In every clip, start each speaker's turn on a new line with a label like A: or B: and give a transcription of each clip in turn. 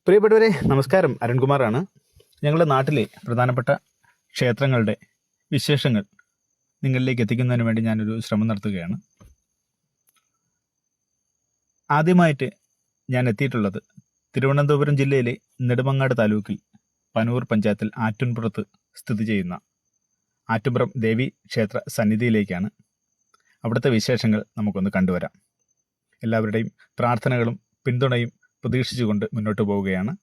A: പ്രിയപ്പെട്ടവരെ, നമസ്കാരം. അരുൺകുമാറാണ്. ഞങ്ങളുടെ നാട്ടിലെ പ്രധാനപ്പെട്ട ക്ഷേത്രങ്ങളുടെ വിശേഷങ്ങൾ നിങ്ങളിലേക്ക് എത്തിക്കുന്നതിന് വേണ്ടി ഞാനൊരു ശ്രമം നടത്തുകയാണ്. ആദ്യമായിട്ട് ഞാൻ എത്തിയിട്ടുള്ളത് തിരുവനന്തപുരം ജില്ലയിലെ നെടുമങ്ങാട് താലൂക്കിൽ പനൂർ പഞ്ചായത്തിൽ ആറ്റുംപുറത്ത് സ്ഥിതി ചെയ്യുന്ന ആറ്റുംപുറം ദേവി ക്ഷേത്ര സന്നിധിയിലേക്കാണ്. അവിടുത്തെ വിശേഷങ്ങൾ നമുക്കൊന്ന് കണ്ടുവരാം. എല്ലാവരുടെയും പ്രാർത്ഥനകളും പിന്തുണയും പ്രതീക്ഷിച്ചുകൊണ്ട് മുന്നോട്ട് പോവുകയാണ്.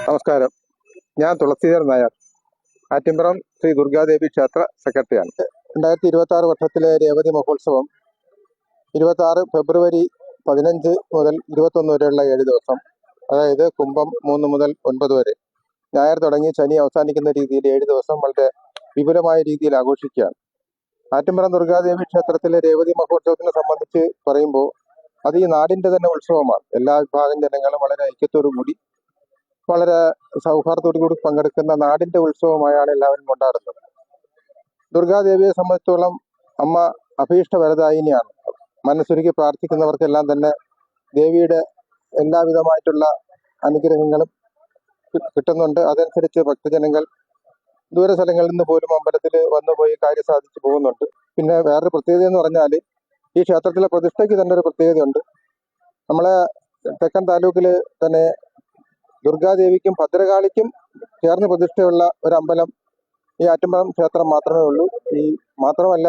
B: നമസ്കാരം. ഞാൻ തുളസീധരൻ നായർ, ആറ്റുംപുറം ശ്രീ ദുർഗാദേവി ക്ഷേത്ര സെക്രട്ടറിയാണ്. 2026 വർഷത്തിലെ രേവതി മഹോത്സവം 26 ഫെബ്രുവരി 15 മുതൽ 21 വരെയുള്ള 7 ദിവസം, അതായത് കുംഭം 3 മുതൽ 9 വരെ, ഞായർ തുടങ്ങി ശനി അവസാനിക്കുന്ന രീതിയിൽ 7 ദിവസം വളരെ വിപുലമായ രീതിയിൽ ആഘോഷിക്കുകയാണ്. ആറ്റുംപുറം ദുർഗാദേവി ക്ഷേത്രത്തിലെ രേവതി മഹോത്സവത്തിനെ സംബന്ധിച്ച് പറയുമ്പോൾ അത് ഈ നാടിന്റെ തന്നെ ഉത്സവമാണ്. എല്ലാ വിഭാഗം ജനങ്ങളും വളരെ ഐക്യത്തോടു കൂടി വളരെ സൗഹാർദ്ദത്തോടു കൂടി പങ്കെടുക്കുന്ന നാടിന്റെ ഉത്സവമായാണ് എല്ലാവരും കൊണ്ടാടുന്നത്. ദുർഗാദേവിയെ സംബന്ധിച്ചോളം അമ്മ അഭീഷ്ടവരദായിനിയാണ്. മനസ്സുരുക്കി പ്രാർത്ഥിക്കുന്നവർക്കെല്ലാം തന്നെ ദേവിയുടെ എല്ലാവിധമായിട്ടുള്ള അനുഗ്രഹങ്ങളും കിട്ടുന്നുണ്ട്. അതനുസരിച്ച് ഭക്തജനങ്ങൾ ദൂരസ്ഥലങ്ങളിൽ നിന്ന് പോലും അമ്പലത്തിൽ വന്നുപോയി കാര്യം സാധിച്ചു പോകുന്നുണ്ട്. പിന്നെ വേറൊരു പ്രത്യേകത എന്ന് പറഞ്ഞാൽ ഈ ക്ഷേത്രത്തിലെ പ്രതിഷ്ഠയ്ക്ക് തന്നെ ഒരു പ്രത്യേകതയുണ്ട്. നമ്മളെ തെക്കൻ താലൂക്കിൽ തന്നെ ദുർഗാദേവിക്കും ഭദ്രകാളിക്കും ചേർന്ന് പ്രതിഷ്ഠയുള്ള ഒരു അമ്പലം ഈ ആറ്റുംപുറം ക്ഷേത്രം മാത്രമേ ഉള്ളൂ. ഈ മാത്രമല്ല,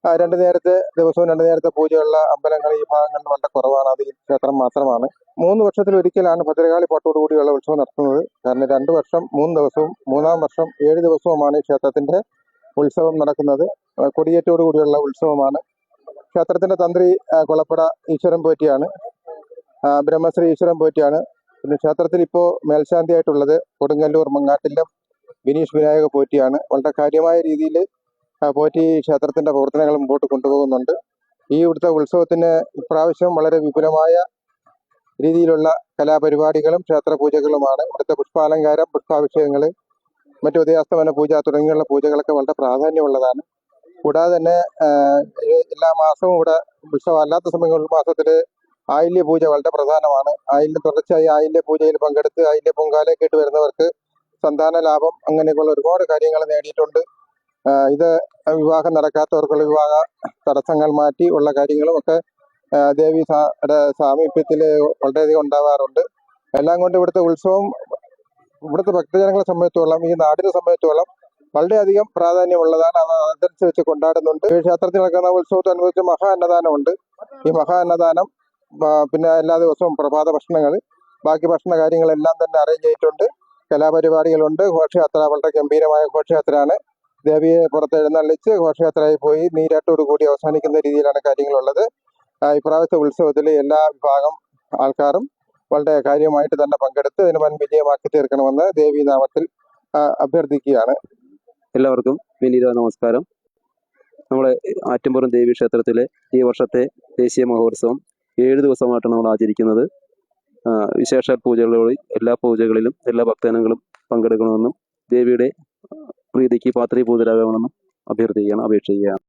B: 2 നേരത്തെ പൂജയുള്ള അമ്പലങ്ങൾ ഈ ഭാഗങ്ങളിൽ വളരെ കുറവാണ്. അത് ഈ ക്ഷേത്രം മാത്രമാണ്. 3 വർഷത്തിലൊരിക്കലാണ് ഭദ്രകാളി പാട്ടോടുകൂടിയുള്ള ഉത്സവം നടത്തുന്നത്. കാരണം 2 വർഷം 3 ദിവസവും 3-ാം വർഷം 7 ദിവസവുമാണ് ഈ ക്ഷേത്രത്തിന്റെ ഉത്സവം നടക്കുന്നത്. കൊടിയേറ്റോടുകൂടിയുള്ള ഉത്സവമാണ്. ക്ഷേത്രത്തിന്റെ തന്ത്രി കൊളപ്പട ഈശ്വരൻ പോറ്റിയാണ്, ബ്രഹ്മശ്രീ ഈശ്വരൻ പോറ്റിയാണ്. പിന്നെ ക്ഷേത്രത്തിൽ ഇപ്പോൾ മേൽശാന്തിയായിട്ടുള്ളത് കൊടുങ്ങല്ലൂർ മങ്ങാട്ടില്ലം ബിനീഷ് വിനായക പോറ്റിയാണ്. വളരെ കാര്യമായ രീതിയിൽ പോറ്റി ക്ഷേത്രത്തിന്റെ പ്രവർത്തനങ്ങൾ മുമ്പോട്ട് കൊണ്ടുപോകുന്നുണ്ട്. ഈ ഇവിടുത്തെ ഉത്സവത്തിന് ഇപ്രാവശ്യം വളരെ വിപുലമായ രീതിയിലുള്ള കലാപരിപാടികളും ക്ഷേത്ര പൂജകളുമാണ്. ഇവിടുത്തെ പുഷ്പാലങ്കാരം, പുഷ്പാഭിഷേകങ്ങൾ, മറ്റു ഉദയാസ്തമന പൂജ തുടങ്ങിയുള്ള പൂജകളൊക്കെ വളരെ പ്രാധാന്യമുള്ളതാണ്. കൂടാതെ തന്നെ എല്ലാ മാസവും ഇവിടെ ഉത്സവം അല്ലാത്ത സമയങ്ങളിൽ മാസത്തിൽ ആയില്യ പൂജ വളരെ പ്രധാനമാണ്. തുടർച്ചയായി ആയില്യ പൂജയിൽ പങ്കെടുത്ത് ആയില്യ പൊങ്കാലയൊക്കെ ഇട്ട് വരുന്നവർക്ക് സന്താന ലാഭം, അങ്ങനെയൊക്കെയുള്ള ഒരുപാട് കാര്യങ്ങൾ നേടിയിട്ടുണ്ട്. ഇത് വിവാഹം നടക്കാത്തവർക്കുള്ള വിവാഹ തടസ്സങ്ങൾ മാറ്റി ഉള്ള കാര്യങ്ങളും ഒക്കെ ദേവിയുടെ സാമീപ്യത്തിൽ വളരെയധികം ഉണ്ടാവാറുണ്ട്. എല്ലാം കൊണ്ട് ഇവിടുത്തെ ഉത്സവം ഇവിടുത്തെ ഭക്തജനങ്ങളെ സംബന്ധിച്ചോളം, ഈ നാടിനെ സംബന്ധിച്ചോളം വളരെയധികം പ്രാധാന്യമുള്ളതാണ്. അത് അതനുസരിച്ച് കൊണ്ടാടുന്നുണ്ട്. ക്ഷേത്രത്തിൽ നടക്കുന്ന ഉത്സവത്തോടനുബന്ധിച്ച് മഹാ അന്നദാനമുണ്ട്. ഈ മഹാ അന്നദാനം പിന്നെ എല്ലാ ദിവസവും പ്രഭാത ഭക്ഷണങ്ങൾ, ബാക്കി ഭക്ഷണ കാര്യങ്ങളെല്ലാം തന്നെ അറേഞ്ച് ചെയ്തിട്ടുണ്ട്. കലാപരിപാടികളുണ്ട്. ഘോഷയാത്ര വളരെ ഗംഭീരമായ ഘോഷയാത്രയാണ്. ദേവിയെ പുറത്ത് എഴുന്നള്ളിച്ച് ഘോഷയാത്രയായി പോയി നീരാട്ടോടു കൂടി അവസാനിക്കുന്ന രീതിയിലാണ് കാര്യങ്ങളുള്ളത്. ഇപ്രാവശ്യത്തെ ഉത്സവത്തിൽ എല്ലാ വിഭാഗം ആൾക്കാരും വളരെ കാര്യമായിട്ട് തന്നെ പങ്കെടുത്ത് ഇതിന് വൻ വിജയമാക്കി തീർക്കണമെന്ന് ദേവി നാമത്തിൽ അഭ്യർത്ഥിക്കുകയാണ്.
C: എല്ലാവർക്കും വിനീത നമസ്കാരം. നമ്മുടെ ആറ്റുംപുറം ദേവി ക്ഷേത്രത്തിലെ ഈ വർഷത്തെ ദേശീയ മഹോത്സവം 7 ദിവസമായിട്ടാണ് നമ്മൾ ആചരിക്കുന്നത്. വിശേഷ പൂജകളോട് എല്ലാ പൂജകളിലും എല്ലാ ഭക്തജനങ്ങളും പങ്കെടുക്കണമെന്നും ദേവിയുടെ പ്രീതിക്ക് പാത്രീഭൂതരാകണമെന്നും അഭ്യർത്ഥിക്കുകയാണ്, അപേക്ഷിക്കുകയാണ്.